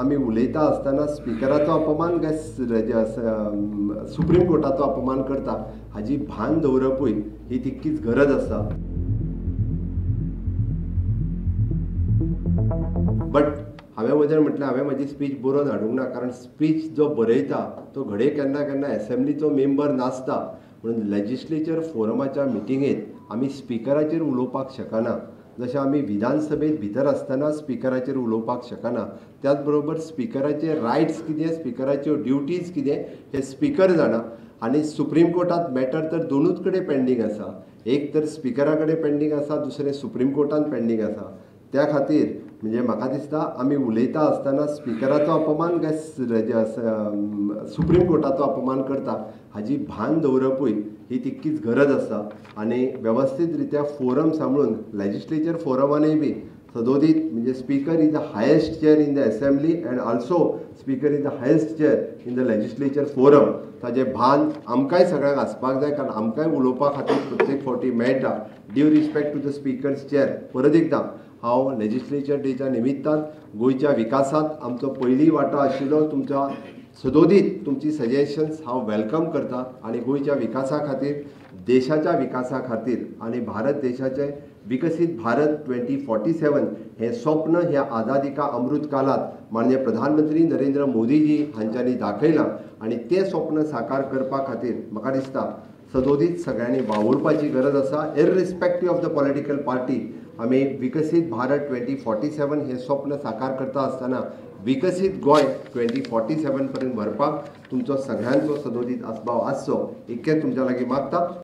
आमी उलयता आसतना स्पिकराचो अपमान काय सुप्रीम कोर्टाचो अपमान करता हाजी भान दवरपूय ही तितकीच गरज आसा. बट हांवें वचन म्हटलें हांवें म्हाजी स्पीच बरोवन हाडूंक ना, कारण स्पीच जो बरयता तो घडये केन्ना केन्ना एसेंब्लीचो मेंबर नासता, म्हणून लेजिस्लेचर फोरमाच्या मिटिंगेंत आमी स्पिकराचेर उलोवपाक शकना. जशें आमी विधानसभेत भितर आसतना स्पिकराचेर उलोवपाक शकना, त्याच बरोबर स्पिकराचे रायट्स कितें, स्पिकराच्यो ड्युटीज कितें हे स्पिकर जाणा. आनी सुप्रीम कोर्टांत मॅटर तर दोनूच कडेन पेंडींग आसा. एक तर स्पिकरा कडेन पेंडींग आसा, दुसरें सुप्रीम कोर्टांत पेंडींग आसा. त्या खातीर म्हणजे म्हाका दिसता आमी उलयता आसतना स्पिकराचो अपमान काय सुप्रीम कोर्टाचो अपमान करता हाजी भान दवरपूय ही तितकीच गरज आसा. आनी वेवस्थीत रित्या फोरम सांबाळून लेजिस्लेचर फोरमानूय बी सदोदीत म्हणजे speaker is the highest chair in the assembly and also speaker is the highest chair in the legislature forum. ताजें भान आमकांय सगळ्यांक आसपाक जाय, कारण आमकांय उलोवपा खातीर प्रत्येक फावटी मेळटा. Due respect to the speaker's chair. परत एकदां हांव लेजिस्लेचर डेच्या निमित्तान गोंयच्या विकासांत आमचो पयलीं वांटो आशिल्लो तुमच्या सदोदीत तुमची सजेशन्स हांव वेलकम करता. आनी गोंयच्या विकासा खातीर, देशाच्या विकासा खातीर आनी भारत देशाचें विकसीत भारत 2047 हें स्वप्न ह्या आझादी का अमृत काळात माननीय प्रधानमंत्री नरेंद्र मोदीजी हांच्यांनी दाखयलां. आनी तें स्वप्न साकार करपा खातीर म्हाका दिसता सदोदीत सगळ्यांनी वावुरपाची गरज आसा. इररिस्पेक्टीव ऑफ द पॉलिटिकल पार्टी आमी विकसीत भारत 2047 हें स्वप्न साकार करता आसतना विकसीत गोंय 2047 पर्यंत व्हरपाक तुमचो सगळ्यांचो सदोदीत आस्पाव आसचो इतकें तुमच्या लागीं मागता.